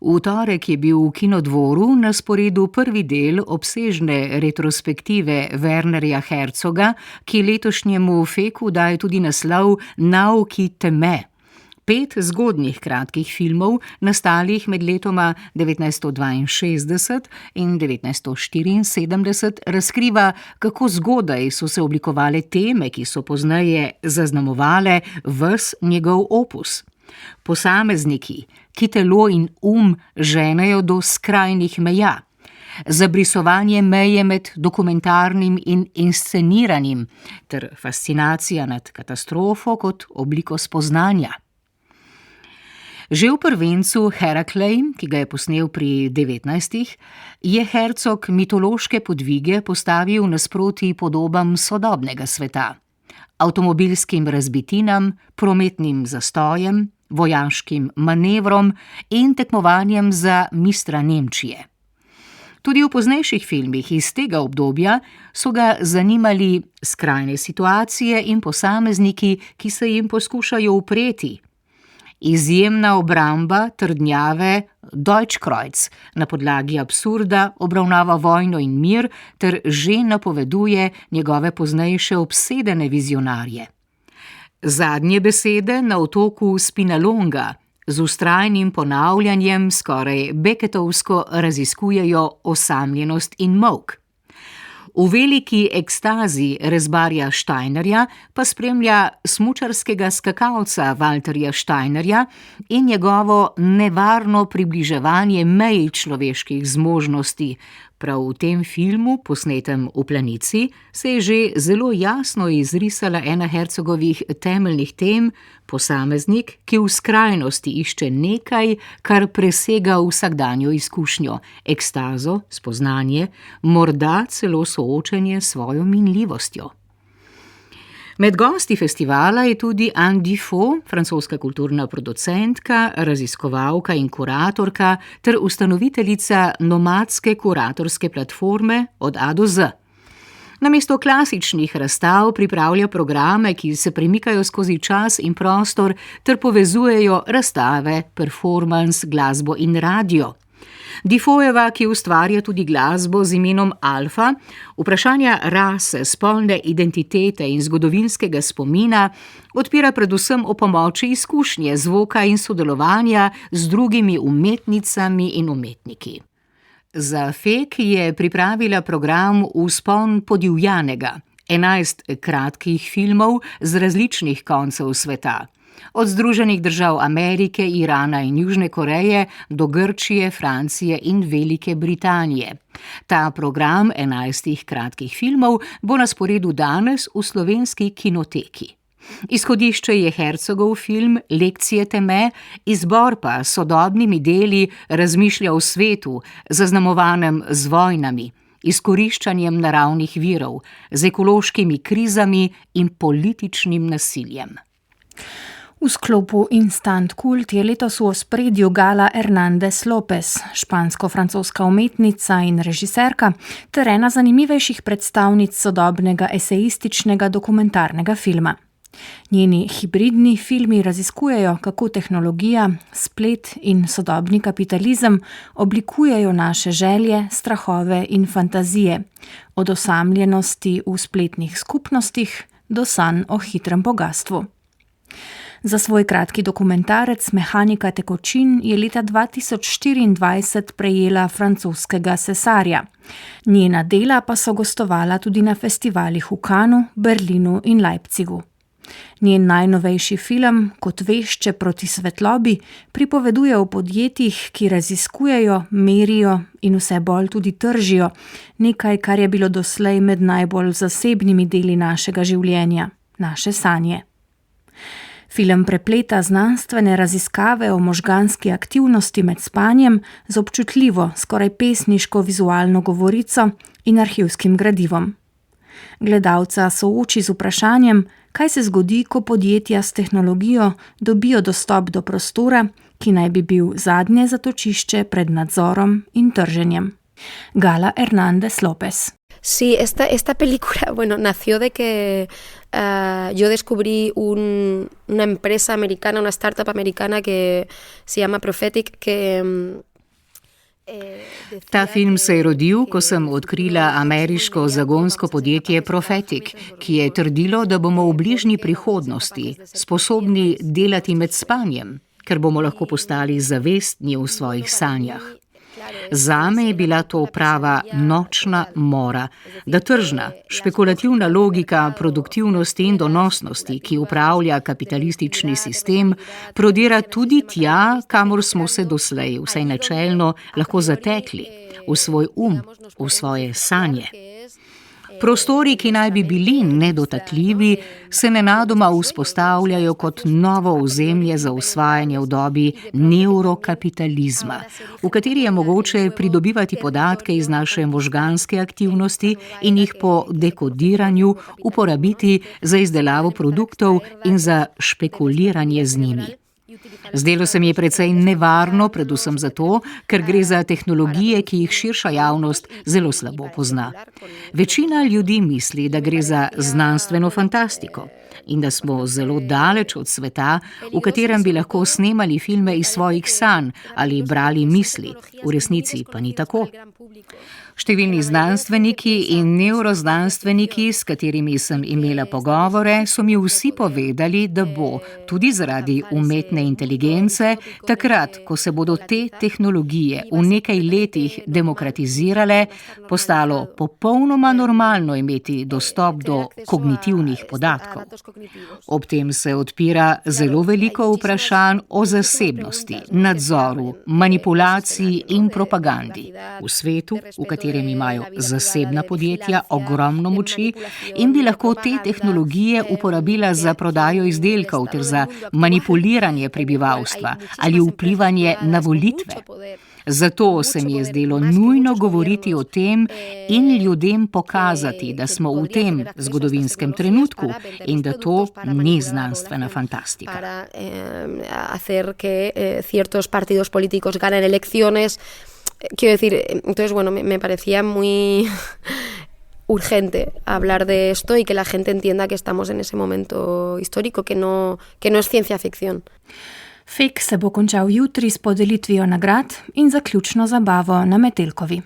V torek je bil v Kinodvoru na sporedu prvi del obsežne retrospektive Wernerja Herzoga, ki letošnjemu Feku daje tudi naslov Nauki te me. 5 zgodnjih kratkih filmov, nastalih med letoma 1962 in 1974, razkriva, kako zgodaj so se oblikovale teme, ki so pozneje zaznamovale ves njegov opus. Posamezniki, ki telo in ženejo do skrajnih meja. Zabrisovanje meje med dokumentarnim in insceniranim ter fascinacija nad katastrofo kot obliko spoznanja. Že v prvencu Heraklej, ki ga je posnel pri 19, je Herzog mitološke podvige postavil nasproti podobam sodobnega sveta. Avtomobilskim razbitinam, prometnim zastojem, vojaškim manevrom in tekmovanjem za mistra Nemčije. Tudi v poznejših filmih iz tega obdobja so ga zanimali skrajne situacije in posamezniki, ki se jim poskušajo upreti. Izjemna obramba trdnjave Deutschkreuz na podlagi absurda obravnava vojno in mir ter že napoveduje njegove poznejše obsedene vizionarje. Zadnje besede na otoku Spinalonga z vztrajnim ponavljanjem skoraj Becketovsko raziskujejo osamljenost in molk. V veliki ekstazi rezbarja Steinerja pa spremlja smučarskega skakalca Walterja Steinerja in njegovo nevarno približevanje meji človeških zmožnosti. Prav v tem filmu, posnetem v Planici, se je že zelo jasno izrisala ena Herzogovih temeljnih tem, posameznik, ki v skrajnosti išče nekaj, kar presega vsakdanjo izkušnjo, ekstazo, spoznanje, morda celo soočenje s svojo minljivostjo. Med gosti festivala je tudi Anne Dufaux, francoska kulturna producentka, raziskovalka in kuratorka ter ustanoviteljica nomadske kuratorske platforme Od A do Z. Namesto klasičnih razstav pripravlja programe, ki se premikajo skozi čas in prostor ter povezujejo razstave, performans, glasbo in radio. Dufauxova, ki ustvarja tudi glasbo z imenom Alfa, vprašanja rase, spolne identitete in zgodovinskega spomina odpira predvsem o pomoči izkušnje, zvoka in sodelovanja z drugimi umetnicami in umetniki. Za Fek je pripravila program Vzpon podivjanega, 11 kratkih filmov z različnih koncev sveta. Od Združenih držav Amerike, Irana in Južne Koreje do Grčije, Francije in Velike Britanije. Ta program 11 kratkih filmov bo na sporedu danes v Slovenski kinoteki. Izhodišče je Herzogov film Lekcije te me, izbor pa s sodobnimi deli razmišlja o svetu, zaznamovanem z vojnami, izkoriščanjem naravnih virov, z ekološkimi krizami in političnim nasiljem. V sklopu Instant Kult je letos v ospredju Gala Hernández López, špansko-francoska umetnica in režiserka, ter ena zanimivejših predstavnic sodobnega esejističnega dokumentarnega filma. Njeni hibridni filmi raziskujejo, kako tehnologija, splet in sodobni kapitalizem oblikujejo naše želje, strahove in fantazije, od osamljenosti v spletnih skupnostih do sanj o hitrem bogastvu. Za svoj kratki dokumentarec Mehanika tekočin je leta 2024 prejela francoskega cesarja. Njena dela pa so gostovala tudi na festivalih v Cannesu, Berlinu in Leipzigu. Njen najnovejši film, Kot vešče proti svetlobi, pripoveduje o podjetjih, ki raziskujejo, merijo in vse bolj tudi tržijo nekaj, kar je bilo doslej med najbolj zasebnimi deli našega življenja, naše sanje. Film prepleta znanstvene raziskave o možganski aktivnosti med spanjem z občutljivo, skoraj pesniško vizualno govorico in arhivskim gradivom. Gledalca sooči z vprašanjem, kaj se zgodi, ko podjetja s tehnologijo dobijo dostop do prostora, ki naj bi bil zadnje zatočišče pred nadzorom in trženjem. Gala Hernández López. Sí, esta película, bueno, nació de que yo descubrí una empresa americana, una startup americana que se llama Prophetic, que Ta film se je rodil, ko sem odkrila ameriško zagonsko podjetje Prophetic, ki je trdilo, da bomo v bližnji prihodnosti sposobni delati med spanjem, ker bomo lahko postali zavestni v svojih sanjah. Zame je bila to prava nočna mora, da tržna, špekulativna logika produktivnosti in donosnosti, ki upravlja kapitalistični sistem, prodira tudi tja, kamor smo se doslej, vsaj načelno, lahko zatekli, v svoj v svoje sanje. Prostori, ki naj bi bili nedotakljivi, se nenadoma vzpostavljajo kot novo ozemlje za usvajanje v dobi neurokapitalizma, v kateri je mogoče pridobivati podatke iz naše možganske aktivnosti in jih po dekodiranju uporabiti za izdelavo produktov in za špekuliranje z njimi. Zdelo se mi je precej nevarno, predvsem zato, ker gre za tehnologije, ki jih širša javnost zelo slabo pozna. Večina ljudi misli, da gre za znanstveno fantastiko in da smo zelo daleč od sveta, v katerem bi lahko snemali filme iz svojih sanj ali brali misli. V resnici pa ni tako. Številni znanstveniki in nevroznanstveniki, s katerimi sem imela pogovore, so mi vsi povedali, da bo, tudi zaradi umetne inteligence, takrat, ko se bodo te tehnologije v nekaj letih demokratizirale, postalo popolnoma normalno imeti dostop do kognitivnih podatkov. Ob tem se odpira zelo veliko vprašanj o zasebnosti, nadzoru, manipulaciji in propagandi v svetu, v katerem imajo zasebna podjetja ogromno moči in bi lahko te tehnologije uporabila za prodajo izdelkov ter za manipuliranje prebivalstva ali vplivanje na volitve. Zato se mi je zdelo nujno govoriti o tem in ljudem pokazati, da smo v tem zgodovinskem trenutku in da to ni znanstvena fantastika. Quiero decir, entonces, bueno, me parecía muy urgente hablar de esto y que la gente entienda que estamos en ese momento histórico, que no es ciencia ficción. FEK se bo končal jutri s podelitvijo nagrad in zaključno zabavo na Metelkovi.